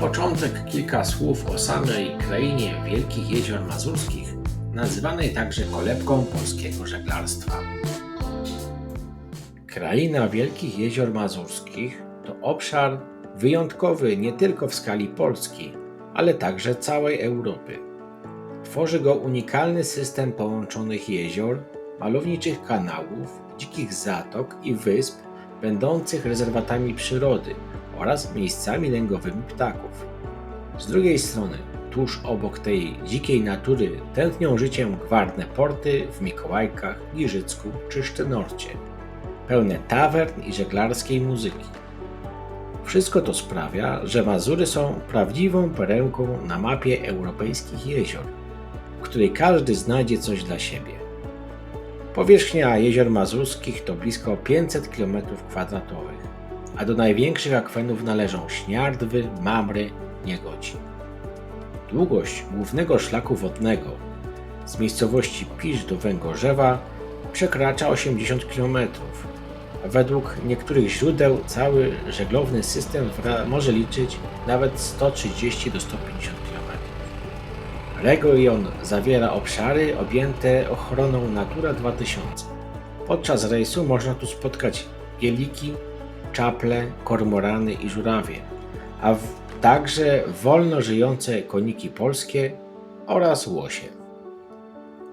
początek kilka słów o samej krainie Wielkich Jezior Mazurskich, nazywanej także kolebką polskiego żeglarstwa. Kraina Wielkich Jezior Mazurskich to obszar wyjątkowy nie tylko w skali Polski, ale także całej Europy. Tworzy go unikalny system połączonych jezior, malowniczych kanałów, dzikich zatok i wysp, będących rezerwatami przyrody oraz miejscami lęgowymi ptaków. Z drugiej strony, tuż obok tej dzikiej natury tętnią życiem gwarne porty w Mikołajkach, Giżycku czy Sztynorcie, pełne tawern i żeglarskiej muzyki. Wszystko to sprawia, że Mazury są prawdziwą perełką na mapie europejskich jezior, w której każdy znajdzie coś dla siebie. Powierzchnia jezior mazurskich to blisko 500 km², a do największych akwenów należą Śniardwy, Mamry, Niegoci. Długość głównego szlaku wodnego z miejscowości Pisz do Węgorzewa przekracza 80 km. Według niektórych źródeł cały żeglowny system może liczyć nawet 130 do 150 km. Region zawiera obszary objęte ochroną Natura 2000. Podczas rejsu można tu spotkać bieliki, czaple, kormorany i żurawie, a także wolno żyjące koniki polskie oraz łosie.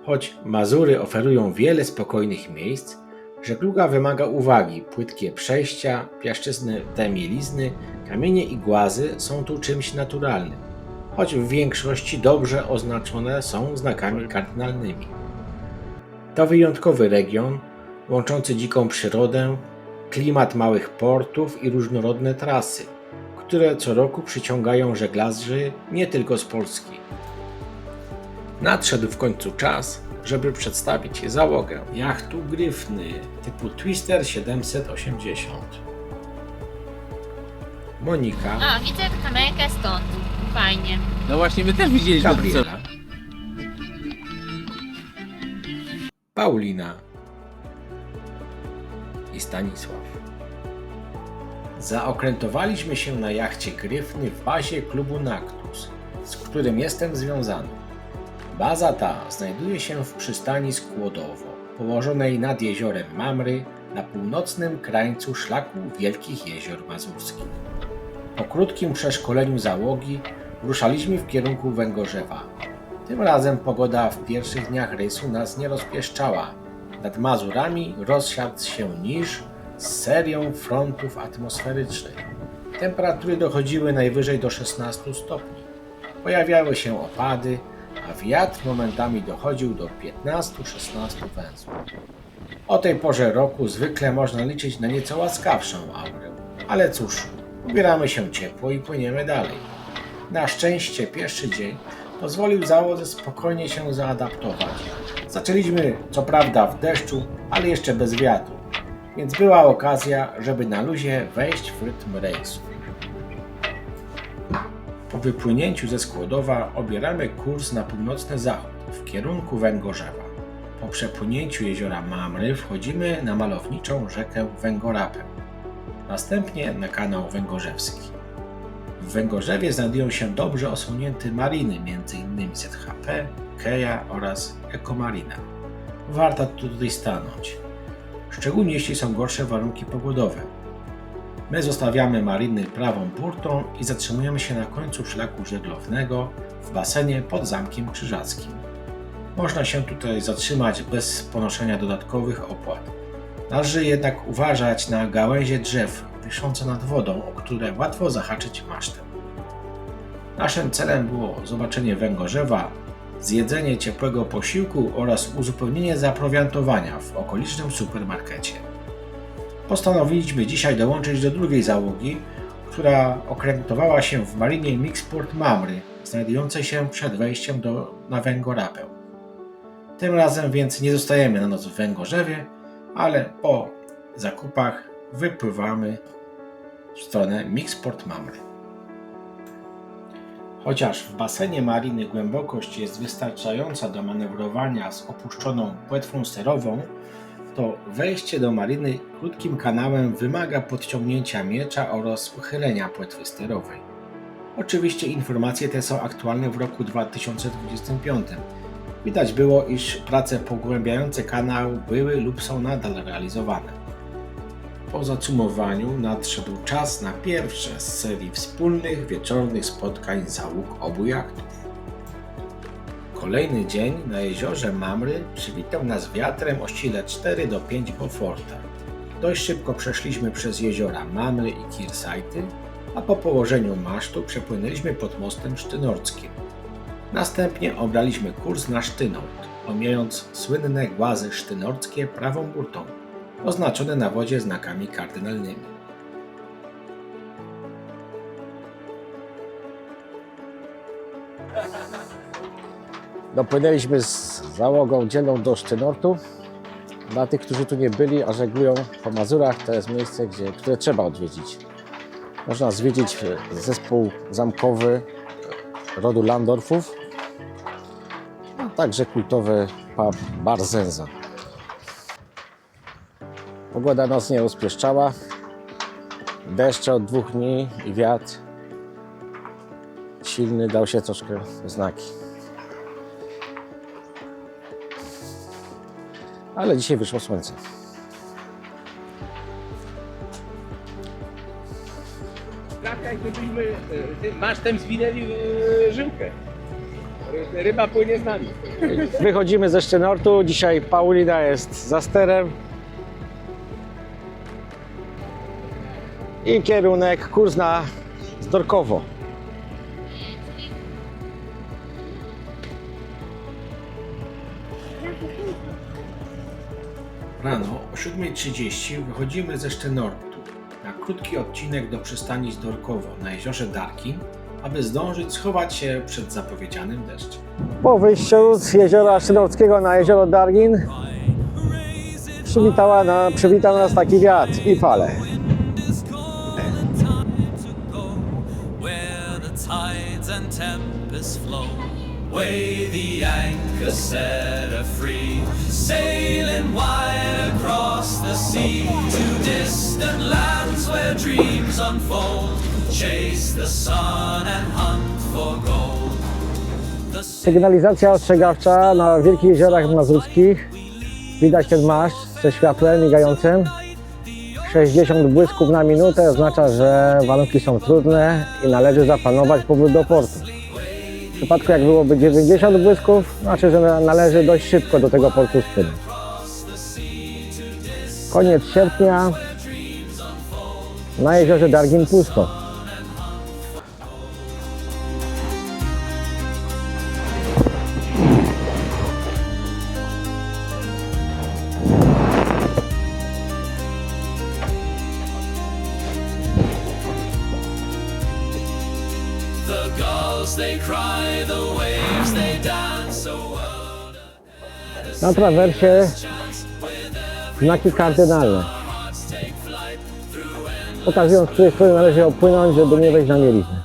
Choć Mazury oferują wiele spokojnych miejsc, żegluga wymaga uwagi. Płytkie przejścia, piaszczyste mielizny, kamienie i głazy są tu czymś naturalnym, choć w większości dobrze oznaczone są znakami kardynalnymi. To wyjątkowy region, łączący dziką przyrodę, klimat małych portów i różnorodne trasy, które co roku przyciągają żeglarzy nie tylko z Polski. Nadszedł w końcu czas, żeby przedstawić załogę jachtu Gryfny typu Twister 780. Monika, A, widzę kamerkę stąd. Fajnie. No właśnie, my też widzieliśmy to. Gabriela, Paulina i Stanisław. Zaokrętowaliśmy się na jachcie Gryfny w bazie klubu Naktus, z którym jestem związany. Baza ta znajduje się w przystani Skłodowo, położonej nad jeziorem Mamry na północnym krańcu szlaku Wielkich Jezior Mazurskich. Po krótkim przeszkoleniu załogi ruszaliśmy w kierunku Węgorzewa. Tym razem pogoda w pierwszych dniach rejsu nas nie rozpieszczała. Nad Mazurami rozsiadł się niż z serią frontów atmosferycznych. Temperatury dochodziły najwyżej do 16 stopni. Pojawiały się opady, a wiatr momentami dochodził do 15-16 węzłów. O tej porze roku zwykle można liczyć na nieco łaskawszą aurę, ale cóż, ubieramy się ciepło i płyniemy dalej. Na szczęście pierwszy dzień pozwolił załodze spokojnie się zaadaptować. Zaczęliśmy co prawda w deszczu, ale jeszcze bez wiatru, więc była okazja, żeby na luzie wejść w rytm rejsu. Po wypłynięciu ze Skłodowa obieramy kurs na północny zachód, w kierunku Węgorzewa. Po przepłynięciu jeziora Mamry wchodzimy na malowniczą rzekę Węgorapę, następnie na kanał węgorzewski. W Węgorzewie znajdują się dobrze osłonięte mariny, m.in. ZHP, Keja oraz Ekomarina. Warto tutaj stanąć, szczególnie jeśli są gorsze warunki pogodowe. My zostawiamy mariny prawą burtą i zatrzymujemy się na końcu szlaku żeglownego w basenie pod Zamkiem Krzyżackim. Można się tutaj zatrzymać bez ponoszenia dodatkowych opłat. Należy jednak uważać na gałęzie drzew wiszące nad wodą, o które łatwo zahaczyć masztę. Naszym celem było zobaczenie Węgorzewa, zjedzenie ciepłego posiłku oraz uzupełnienie zaprowiantowania w okolicznym supermarkecie. Postanowiliśmy dzisiaj dołączyć do drugiej załogi, która okrętowała się w marinie Mixport Mamry, znajdującej się przed wejściem na Węgorapę. Tym razem więc nie zostajemy na noc w Węgorzewie, ale po zakupach wypływamy w stronę Mixport Mamry. Chociaż w basenie mariny głębokość jest wystarczająca do manewrowania z opuszczoną płetwą sterową, to wejście do mariny krótkim kanałem wymaga podciągnięcia miecza oraz uchylenia płetwy sterowej. Oczywiście informacje te są aktualne w roku 2025. Widać było, iż prace pogłębiające kanał były lub są nadal realizowane. Po zacumowaniu nadszedł czas na pierwsze z serii wspólnych wieczornych spotkań załóg obu jachtów. Kolejny dzień na jeziorze Mamry przywitał nas wiatrem o sile 4 do 5 Beauforta. Dość szybko przeszliśmy przez jeziora Mamry i Kearsarge, a po położeniu masztu przepłynęliśmy pod mostem sztynorckim. Następnie obraliśmy kurs na Sztynort, omijając słynne głazy sztynorckie prawą burtą, oznaczone na wodzie znakami kardynalnymi. Dopłynęliśmy z załogą dzielną do Sztynortu. Dla tych, którzy tu nie byli, a żeglują po Mazurach, to jest miejsce, które trzeba odwiedzić. Można zwiedzić zespół zamkowy rodu Landorfów, a także kultowy pub Bar Zenza. Pogoda nas nie rozpieszczała. Deszcze od 2 dni i wiatr silny dał się troszkę we znaki. Ale dzisiaj wyszło słońce. Tak jakbyśmy masztem zwinęli żyłkę. Ryba płynie z nami. Wychodzimy ze Sztynortu. Dzisiaj Paulina jest za sterem. I kierunek, kurs na Zdorkowo. Rano o 7:30 wychodzimy ze Sztynortu na krótki odcinek do przystani Zdorkowo na jeziorze Darkin, aby zdążyć schować się przed zapowiedzianym deszczem. Po wyjściu z jeziora Sztynorckiego na jezioro Dargin przywitał nas taki wiatr i fale. Weigh the anchor, set her free, sailing wide across the sea to distant lands where dreams unfold. Chase the sun and hunt for gold. Sygnalizacja ostrzegawcza na wielkich jeziorach mazurskich. Widać ten maszt ze światłem migającym. 60 błysków na minutę oznacza, że warunki są trudne i należy zaplanować powrót do portu. W przypadku jak byłoby 90 błysków, znaczy, że należy dość szybko do tego portu spłynąć. Koniec sierpnia, na jeziorze Dargin pusto. The gulls they cry, the waves they dance, Na trawersie znaki kardynalne, pokazują, z której strony należy opłynąć, żeby nie wejść na mieliznę.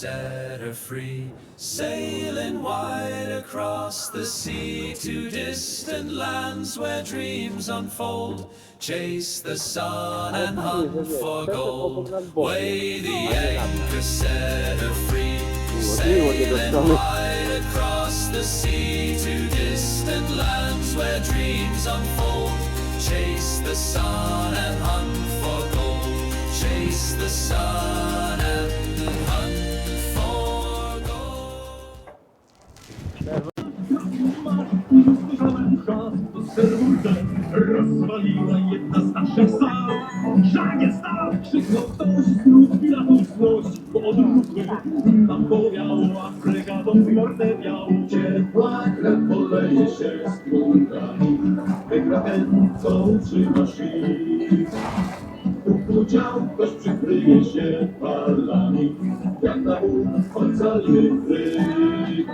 set her free, sailing wide across the sea to distant lands where dreams unfold. Chase the sun and hunt for gold. Weigh the anchor, set her free, sailing wide across the sea to distant lands where dreams unfold. Chase the sun and hunt for gold. Chase the sun and hunt for gold. Rozwaliła jedna z naszych sal. Żagiel stał! Krzyknął ktoś, znów piratów podróby. Tam powiało, a fregatą mordę wiał. Ciepła krew poleje się z krunkami. Wygra ten, co utrzyma szyi. Udział ktoś przykryje się falami. Jak na ocaliły ryj.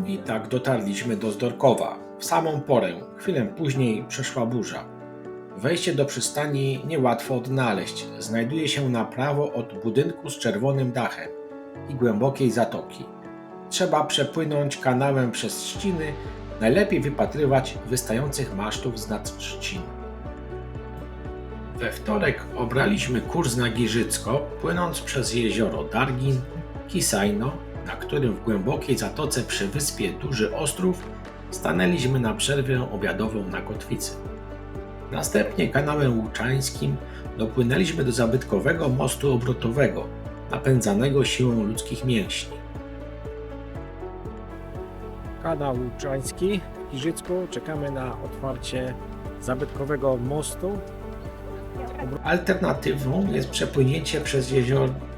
I tak dotarliśmy do Zdorkowa, w samą porę. Chwilę później przeszła burza. Wejście do przystani niełatwo odnaleźć. Znajduje się na prawo od budynku z czerwonym dachem i głębokiej zatoki. Trzeba przepłynąć kanałem przez trzciny, najlepiej wypatrywać wystających masztów z nad trzcin. We wtorek obraliśmy kurs na Giżycko, płynąc przez jezioro Dargin, Kisajno, na którym w głębokiej zatoce przy wyspie Duży Ostrów stanęliśmy na przerwę obiadową na kotwicy. Następnie kanałem Łuczańskim dopłynęliśmy do zabytkowego mostu obrotowego, napędzanego siłą ludzkich mięśni. Kanał Łuczański w Giżycku. Czekamy na otwarcie zabytkowego mostu. Alternatywą jest przepłynięcie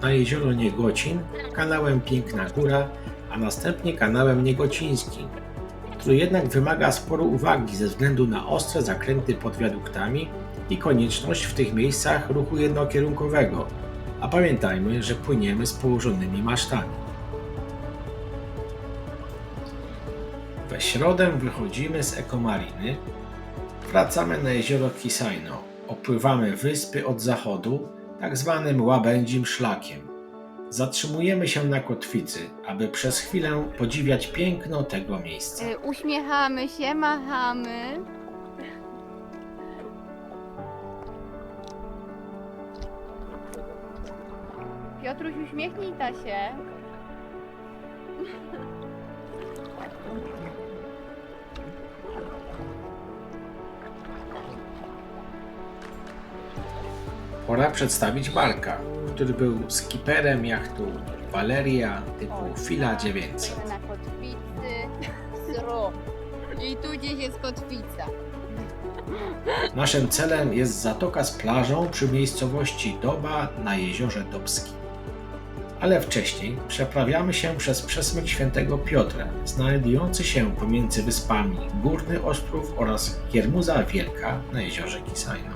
na jezioro Niegocin kanałem Piękna Góra, a następnie kanałem Niegocińskim, który jednak wymaga sporo uwagi ze względu na ostre zakręty pod wiaduktami i konieczność w tych miejscach ruchu jednokierunkowego, a pamiętajmy, że płyniemy z położonymi masztami. We środę wychodzimy z Ekomariny, wracamy na jezioro Kisajno, opływamy wyspy od zachodu tak zwanym łabędzim szlakiem. Zatrzymujemy się na kotwicy, aby przez chwilę podziwiać piękno tego miejsca. Uśmiechamy się, machamy. Piotruś, uśmiechnij ta się. Pora przedstawić Marka, który był skiperem jachtu Valeria typu Fila 900. Na kotwicy. Zro. I tu gdzieś jest kotwica. Naszym celem jest zatoka z plażą przy miejscowości Doba na jeziorze Dobskim. Ale wcześniej przeprawiamy się przez przesmyk Świętego Piotra, znajdujący się pomiędzy wyspami Górny Ostrów oraz Kiermuza Wielka na jeziorze Kisajno.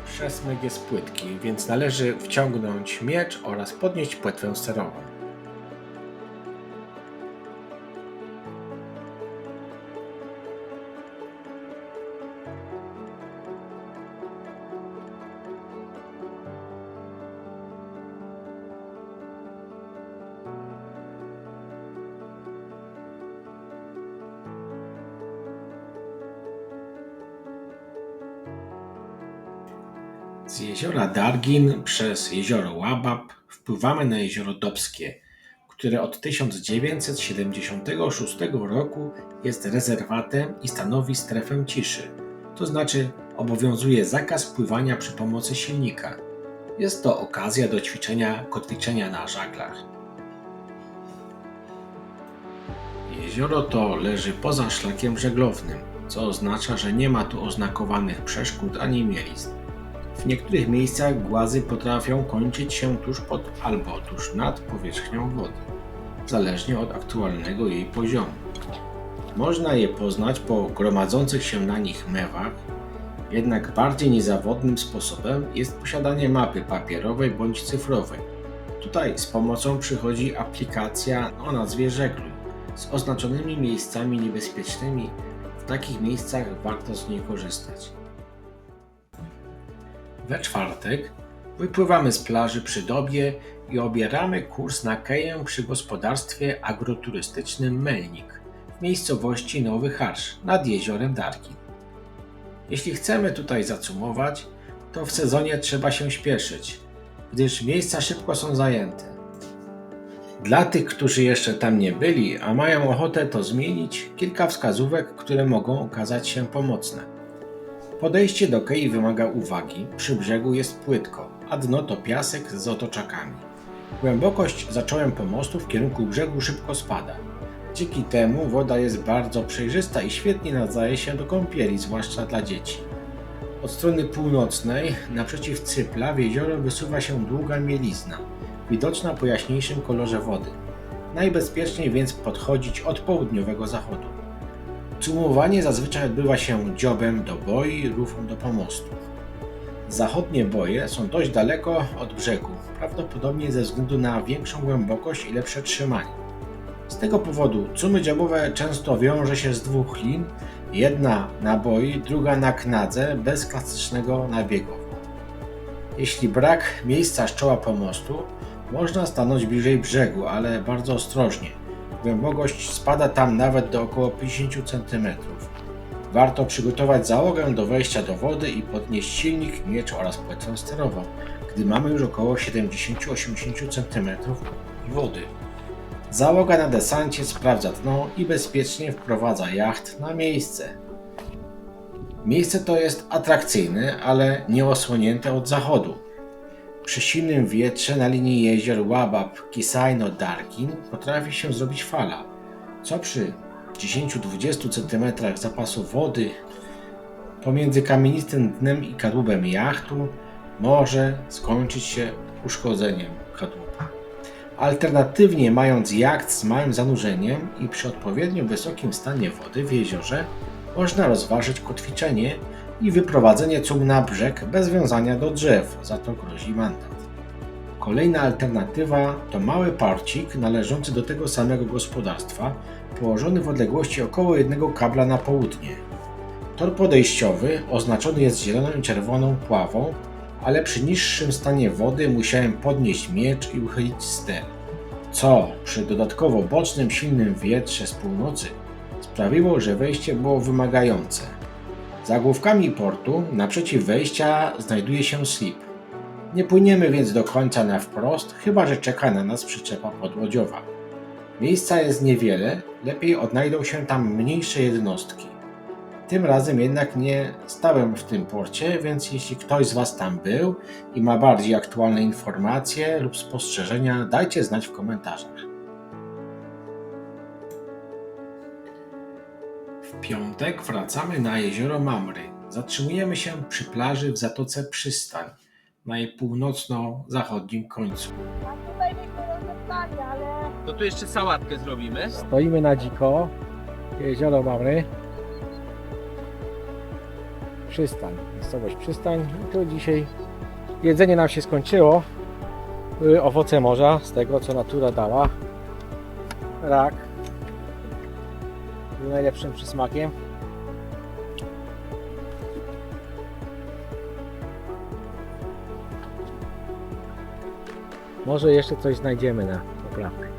Przesmyk jest płytki, więc należy wciągnąć miecz oraz podnieść płetwę sterową. Z jeziora Dargin przez jezioro Łabab wpływamy na jezioro Dobskie, które od 1976 roku jest rezerwatem i stanowi strefę ciszy, to znaczy obowiązuje zakaz pływania przy pomocy silnika. Jest to okazja do ćwiczenia kotwiczenia na żaglach. Jezioro to leży poza szlakiem żeglownym, co oznacza, że nie ma tu oznakowanych przeszkód ani mielizn. W niektórych miejscach głazy potrafią kończyć się tuż pod albo tuż nad powierzchnią wody, zależnie od aktualnego jej poziomu. Można je poznać po gromadzących się na nich mewach, jednak bardziej niezawodnym sposobem jest posiadanie mapy papierowej bądź cyfrowej. Tutaj z pomocą przychodzi aplikacja o nazwie Żegluj z oznaczonymi miejscami niebezpiecznymi. W takich miejscach warto z niej korzystać. We czwartek wypływamy z plaży przy Dobie i obieramy kurs na keję przy gospodarstwie agroturystycznym Melnik w miejscowości Nowy Harsz nad jeziorem Dargin. Jeśli chcemy tutaj zacumować, to w sezonie trzeba się śpieszyć, gdyż miejsca szybko są zajęte. Dla tych, którzy jeszcze tam nie byli, a mają ochotę to zmienić, kilka wskazówek, które mogą okazać się pomocne. Podejście do kei wymaga uwagi, przy brzegu jest płytko, a dno to piasek z otoczakami. Głębokość za czołem pomostu w kierunku brzegu szybko spada. Dzięki temu woda jest bardzo przejrzysta i świetnie nadaje się do kąpieli, zwłaszcza dla dzieci. Od strony północnej, naprzeciw cypla, w jezioro wysuwa się długa mielizna, widoczna po jaśniejszym kolorze wody. Najbezpieczniej więc podchodzić od południowego zachodu. Cumowanie zazwyczaj odbywa się dziobem do boi, rufą do pomostów. Zachodnie boje są dość daleko od brzegu, prawdopodobnie ze względu na większą głębokość i lepsze trzymanie. Z tego powodu cumy dziobowe często wiąże się z dwóch lin, jedna na boi, druga na knadze, bez klasycznego nabiegu. Jeśli brak miejsca z czoła pomostu, można stanąć bliżej brzegu, ale bardzo ostrożnie. Głębokość spada tam nawet do około 50 cm. Warto przygotować załogę do wejścia do wody i podnieść silnik, miecz oraz płetwę sterową, gdy mamy już około 70-80 cm wody. Załoga na desancie sprawdza dno i bezpiecznie wprowadza jacht na miejsce. Miejsce to jest atrakcyjne, ale nie osłonięte od zachodu. Przy silnym wietrze na linii jezior Łabab, Kisaino, Darkin potrafi się zrobić fala, co przy 10-20 cm zapasu wody pomiędzy kamienistym dnem i kadłubem jachtu może skończyć się uszkodzeniem kadłuba. Alternatywnie, mając jacht z małym zanurzeniem i przy odpowiednio wysokim stanie wody w jeziorze, można rozważyć kotwiczenie i wyprowadzenie cum na brzeg bez wiązania do drzew, za to grozi mandat. Kolejna alternatywa to mały parcik należący do tego samego gospodarstwa, położony w odległości około 1 kabla na południe. Tor podejściowy oznaczony jest zieloną i czerwoną pławą, ale przy niższym stanie wody musiałem podnieść miecz i uchylić ster, co przy dodatkowo bocznym silnym wietrze z północy sprawiło, że wejście było wymagające. Za główkami portu, naprzeciw wejścia, znajduje się slip. Nie płyniemy więc do końca na wprost, chyba że czeka na nas przyczepa podłodziowa. Miejsca jest niewiele, lepiej odnajdą się tam mniejsze jednostki. Tym razem jednak nie stałem w tym porcie, więc jeśli ktoś z Was tam był i ma bardziej aktualne informacje lub spostrzeżenia, dajcie znać w komentarzach. W piątek wracamy na jezioro Mamry. Zatrzymujemy się przy plaży w Zatoce Przystań, na jej północno-zachodnim końcu. To tu jeszcze sałatkę zrobimy. Stoimy na dziko, jezioro Mamry. Przystań, miejscowość Przystań. I tu dzisiaj jedzenie nam się skończyło. Były owoce morza, z tego co natura dała. Rak był najlepszym przysmakiem. Może jeszcze coś znajdziemy na poprawkę.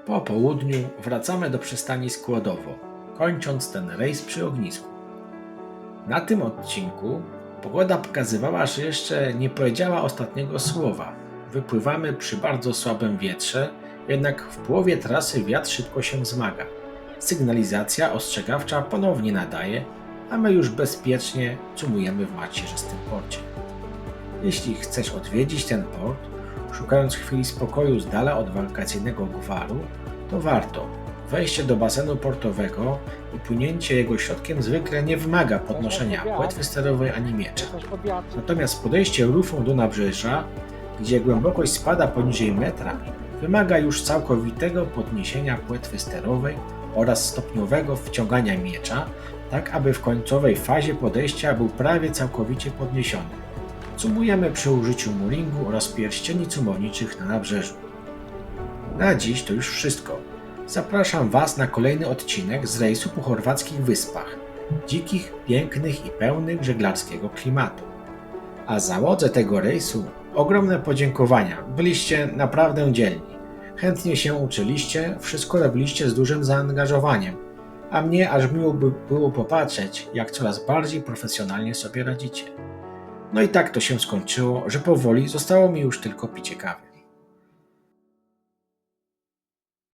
Po południu wracamy do przystani Składowo, kończąc ten rejs przy ognisku. Na tym odcinku pogoda pokazywała, że jeszcze nie powiedziała ostatniego słowa. Wypływamy przy bardzo słabym wietrze, jednak w połowie trasy wiatr szybko się wzmaga. Sygnalizacja ostrzegawcza ponownie nadaje, a my już bezpiecznie cumujemy w macierzystym porcie. Jeśli chcesz odwiedzić ten port, szukając chwili spokoju z dala od wakacyjnego gwaru, to warto. Wejście do basenu portowego i płynięcie jego środkiem zwykle nie wymaga podnoszenia płetwy sterowej ani miecza. Natomiast podejście rufą do nabrzeża, gdzie głębokość spada poniżej metra, wymaga już całkowitego podniesienia płetwy sterowej oraz stopniowego wciągania miecza, tak aby w końcowej fazie podejścia był prawie całkowicie podniesiony. Cumujemy przy użyciu mooringu oraz pierścieni cumowniczych na nabrzeżu. Na dziś to już wszystko. Zapraszam Was na kolejny odcinek z rejsu po chorwackich wyspach, dzikich, pięknych i pełnych żeglarskiego klimatu. A załodze tego rejsu ogromne podziękowania, byliście naprawdę dzielni. Chętnie się uczyliście, wszystko robiliście z dużym zaangażowaniem, a mnie aż miło by było popatrzeć, jak coraz bardziej profesjonalnie sobie radzicie. No i tak to się skończyło, że powoli zostało mi już tylko picie kawy.